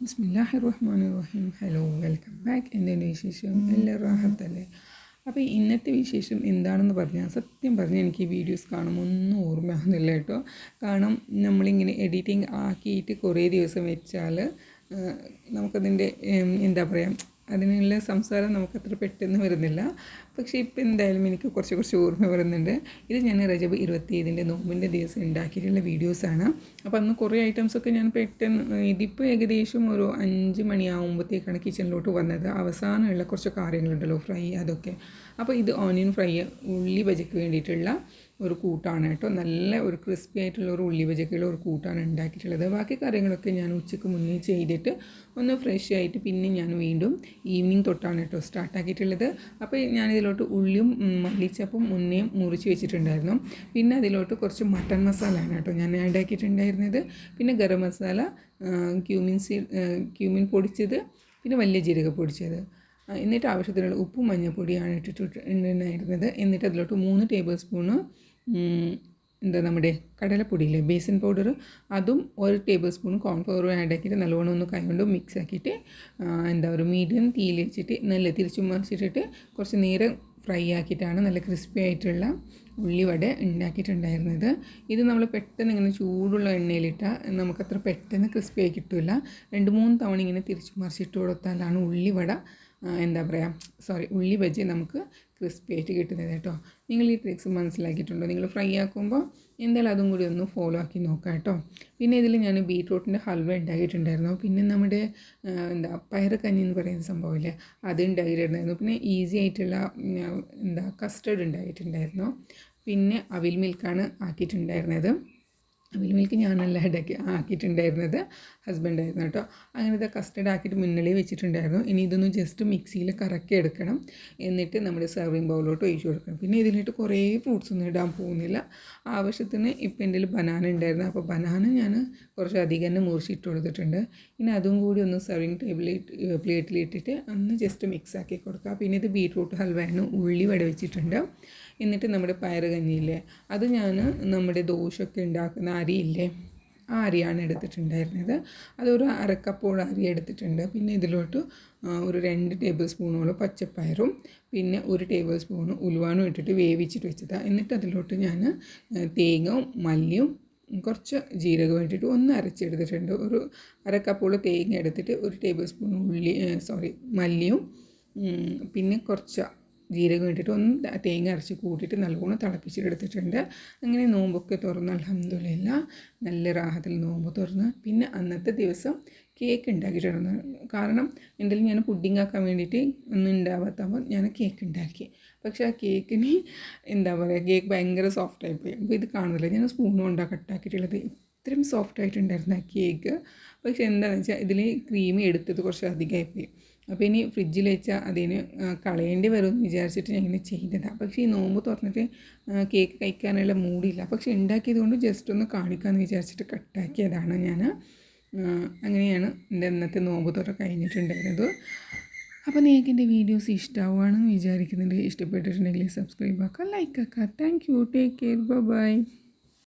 ബിസ്മില്ലാഹിർ റഹ്മാനിർ റഹീം. Hello, welcome back. എന്തെൻ്റെ വിശേഷം? എല്ലാം റാഹത്തല്ലേ? അപ്പോൾ ഇന്നത്തെ വിശേഷം എന്താണെന്ന് പറഞ്ഞാൽ, സത്യം പറഞ്ഞാൽ എനിക്ക് ഈ വീഡിയോസ് കാണുമ്പോൾ ഒന്നും ഓർമ്മയാകുന്നില്ല കേട്ടോ. കാരണം നമ്മളിങ്ങനെ എഡിറ്റിംഗ് ആക്കിയിട്ട് കുറേ ദിവസം വെച്ചാൽ നമുക്കതിൻ്റെ എന്താ പറയുക, അതിനുള്ള സംസാരം നമുക്കത്ര പെട്ടെന്ന് വരുന്നില്ല. പക്ഷേ ഇപ്പോൾ എന്തായാലും എനിക്ക് കുറച്ച് ഓർമ്മ വരുന്നുണ്ട്. ഇത് ഞാൻ റജബ് 27 നോമ്പിൻ്റെ ദിവസം ഉണ്ടാക്കിയിട്ടുള്ള വീഡിയോസാണ്. അപ്പോൾ അന്ന് കുറേ ഐറ്റംസൊക്കെ ഞാൻ പെട്ടെന്ന്, ഇതിപ്പോൾ ഏകദേശം ഒരു 5 മണിയാകുമ്പോഴത്തേക്കാണ് കിച്ചണിലോട്ട് വന്നത്. അവസാനമുള്ള കുറച്ച് കാര്യങ്ങളുണ്ടല്ലോ, ഫ്രൈ അതൊക്കെ. അപ്പോൾ ഇത് ഓണിയൻ ഫ്രൈ, ഉള്ളി ബജിക്ക് വേണ്ടിയിട്ടുള്ള ഒരു കൂട്ടാണ് കേട്ടോ. നല്ല ഒരു ക്രിസ്പി ആയിട്ടുള്ള ഒരു ഉള്ളി ബജിക്കുള്ള ഒരു കൂട്ടാണ് ഉണ്ടാക്കിയിട്ടുള്ളത്. ബാക്കി കാര്യങ്ങളൊക്കെ ഞാൻ ഉച്ചയ്ക്ക് മുന്നേ ചെയ്തിട്ട് ഒന്ന് ഫ്രഷ് ആയിട്ട് പിന്നെ ഞാൻ വീണ്ടും ഈവനിങ് തൊട്ടാണ് കേട്ടോ സ്റ്റാർട്ടാക്കിയിട്ടുള്ളത്. അപ്പോൾ ഞാനിതിലോട്ട് ഉള്ളിയും മല്ലിച്ചപ്പും മുന്നേ മുറിച്ച് വെച്ചിട്ടുണ്ടായിരുന്നു. പിന്നെ അതിലോട്ട് കുറച്ച് മട്ടൻ മസാലയാണ് കേട്ടോ ഞാൻ ആഡ് ആക്കിയിട്ടുണ്ടായിരുന്നത്. പിന്നെ ഗരം മസാല, ക്യൂമിൻ പൊടിച്ചത്, പിന്നെ വലിയ ജീരക പൊടിച്ചത്. എന്നിട്ട് ആവശ്യത്തിനുള്ള ഉപ്പും മഞ്ഞൾപ്പൊടിയാണ് ഇട്ടിട്ടുണ്ടായിരുന്നത്. എന്നിട്ട് അതിലോട്ട് 3 ടേബിൾ സ്പൂണ് നമ്മുടെ കടലപ്പൊടിയില്ലേ, ബേസൻ പൗഡർ, അതും 1 ടേബിൾ സ്പൂൺ കോൺഫ്ലവറും ആഡ് ആക്കിയിട്ട് നല്ലോണം ഒന്ന് കൈകൊണ്ട് മിക്സ് ആക്കിയിട്ട് ഒരു മീഡിയം തീയിൽ വെച്ചിട്ട് നല്ല തിരിച്ചും മറിച്ചിട്ടിട്ട് കുറച്ച് നേരം ഫ്രൈ ആക്കിയിട്ടാണ് നല്ല ക്രിസ്പി ആയിട്ടുള്ള ഉള്ളിവട ഉണ്ടാക്കിയിട്ടുണ്ടായിരുന്നത്. ഇത് നമ്മൾ പെട്ടെന്ന് ഇങ്ങനെ ചൂടുള്ള എണ്ണയിലിട്ടാൽ നമുക്കത്ര പെട്ടെന്ന് ക്രിസ്പി ആയി കിട്ടില്ല. 2-3 തവണ ഇങ്ങനെ തിരിച്ചു മറിച്ചിട്ട് കൊടുത്താലാണ് ഉള്ളിവട ഉള്ളി ബജി നമുക്ക് ക്രിസ്പി ആയിട്ട് കിട്ടുന്നത് കേട്ടോ. നിങ്ങൾ ഈ ട്രിക്സ് മനസ്സിലാക്കിയിട്ടുണ്ടോ? നിങ്ങൾ ഫ്രൈ ആക്കുമ്പോൾ എന്തായാലും അതും കൂടി ഒന്ന് ഫോളോ ആക്കി നോക്കാം കേട്ടോ. പിന്നെ ഇതിൽ ഞാൻ ബീട്രൂട്ടിൻ്റെ ഹൽവ ഉണ്ടാക്കിയിട്ടുണ്ടായിരുന്നു. പിന്നെ നമ്മുടെ പയറുകഞ്ഞി എന്ന് പറയുന്ന സംഭവമില്ലേ, അത് ഉണ്ടാക്കിയിട്ടുണ്ടായിരുന്നു. പിന്നെ ഈസി ആയിട്ടുള്ള കസ്റ്റർഡ് ഉണ്ടാക്കിയിട്ടുണ്ടായിരുന്നു. പിന്നെ അവിൽ മിൽക്കാണ് ആക്കിയിട്ടുണ്ടായിരുന്നത്. അവിൽ മിൽക്ക് ഞാനല്ല ആക്കിയിട്ടുണ്ടായിരുന്നത്, ഹസ്ബൻഡായിരുന്നു കേട്ടോ. അങ്ങനത്തെ കസ്റ്റർഡ് ആക്കിയിട്ട് മുന്നിലേ വെച്ചിട്ടുണ്ടായിരുന്നു. ഇനി ഇതൊന്ന് ജസ്റ്റ് മിക്സിയിൽ കറക്കി എടുക്കണം. എന്നിട്ട് നമ്മുടെ സെർവിങ് ബൗളിലോട്ട് ഒഴിച്ചു കൊടുക്കണം. പിന്നെ ഇതിലിട്ട് കുറേ ഫ്രൂട്ട്സ് ഒന്നും ഇടാൻ പോകുന്നില്ല. ആവശ്യത്തിന് ഇപ്പം എൻ്റെ ബനാന ഉണ്ടായിരുന്നു, അപ്പോൾ ബനാന ഞാൻ കുറച്ച് അധികം തന്നെ മുറിച്ചിട്ട് കൊടുത്തിട്ടുണ്ട്. ഇനി അതും കൂടി ഒന്ന് സെർവിങ് പ്ലേറ്റിലിട്ടിട്ട് ഒന്ന് ജസ്റ്റ് മിക്സ് ആക്കി കൊടുക്കുക. പിന്നെ ഇത് ബീട്രൂട്ട് ഹൽവയാണ്, ഉള്ളി വട വെച്ചിട്ടുണ്ട്. എന്നിട്ട് നമ്മുടെ പയറുകഞ്ഞിയില്ലേ, അത് ഞാൻ നമ്മുടെ ദോശയൊക്കെ ഉണ്ടാക്കുന്ന അരിയില്ലേ, ആ അരിയാണ് എടുത്തിട്ടുണ്ടായിരുന്നത്. അതൊരു അരക്കപ്പോളം അരി എടുത്തിട്ടുണ്ട്. പിന്നെ ഇതിലോട്ട് ഒരു 2 ടേബിൾ സ്പൂണോളം പച്ചപ്പയറും പിന്നെ 1 ടേബിൾ സ്പൂൺ ഉലുവാനും ഇട്ടിട്ട് വേവിച്ചിട്ട് വെച്ചതാണ്. എന്നിട്ട് അതിലോട്ട് ഞാൻ തേങ്ങയും മല്ലിയും കുറച്ച് ജീരകം ഇട്ടിട്ട് ഒന്ന് അരച്ചെടുത്തിട്ടുണ്ട്. ഒരു അരക്കപ്പോളം തേങ്ങ എടുത്തിട്ട് 1 ടേബിൾ സ്പൂൺ മല്ലിയും പിന്നെ കുറച്ച് ജീരകം ഇട്ടിട്ട് ഒന്ന് തേങ്ങ അരച്ച് കൂട്ടിയിട്ട് നല്ലോണം തിളപ്പിച്ചിട്ടെടുത്തിട്ടുണ്ട്. അങ്ങനെ നോമ്പൊക്കെ തുറന്ന് അൽഹംദുലില്ലാ നല്ല റാഹത്തിൽ നോമ്പ് തുറന്ന്. പിന്നെ അന്നത്തെ ദിവസം കേക്ക് ഉണ്ടാക്കിയിട്ടുണ്ട്. കാരണം എൻ്റെ ഞാൻ പുഡിംഗ് ആക്കാൻ വേണ്ടിയിട്ട് ഒന്നും ഉണ്ടാവാത്തപ്പോൾ ഞാൻ കേക്ക് ഉണ്ടാക്കി. പക്ഷേ ആ കേക്കിന് കേക്ക് ഭയങ്കര സോഫ്റ്റായിപ്പോയി. അപ്പോൾ ഇത് കാണുന്നില്ല, ഞാൻ സ്പൂൺ കൊണ്ടാണ് കട്ടാക്കിയിട്ടുള്ളത്. ഇത്രയും സോഫ്റ്റായിട്ടുണ്ടായിരുന്നു ആ കേക്ക്. പക്ഷേ എന്താണെന്ന് വെച്ചാൽ ഇതിൽ ക്രീം എടുത്തത് കുറച്ച് അധികമായിപ്പോയി. അപ്പോൾ ഇനി ഫ്രിഡ്ജിൽ വെച്ചാൽ അതിന് കളയേണ്ടി വരുമെന്ന് വിചാരിച്ചിട്ട് ഞാൻ ഇങ്ങനെ ചെയ്തതാണ്. പക്ഷേ ഈ നോമ്പ് തുറന്നിട്ട് കേക്ക് കഴിക്കാനുള്ള മൂടില്ല. പക്ഷേ ഉണ്ടാക്കിയത് കൊണ്ട് ജസ്റ്റ് ഒന്ന് കാണിക്കാമെന്ന് വിചാരിച്ചിട്ട് കട്ടാക്കിയതാണ് ഞാൻ. അങ്ങനെയാണ് എൻ്റെ ഇന്നത്തെ നോമ്പ് തുറ കഴിഞ്ഞിട്ടുണ്ടായിരുന്നത്. അപ്പോൾ നിങ്ങൾക്ക് എൻ്റെ വീഡിയോസ് ഇഷ്ടമാവുകയാണെന്ന് വിചാരിക്കുന്നുണ്ട്. ഇഷ്ടപ്പെട്ടിട്ടുണ്ടെങ്കിൽ സബ്സ്ക്രൈബ് ആക്കുക, ലൈക്ക് ആക്കുക. Thank you, take care, by.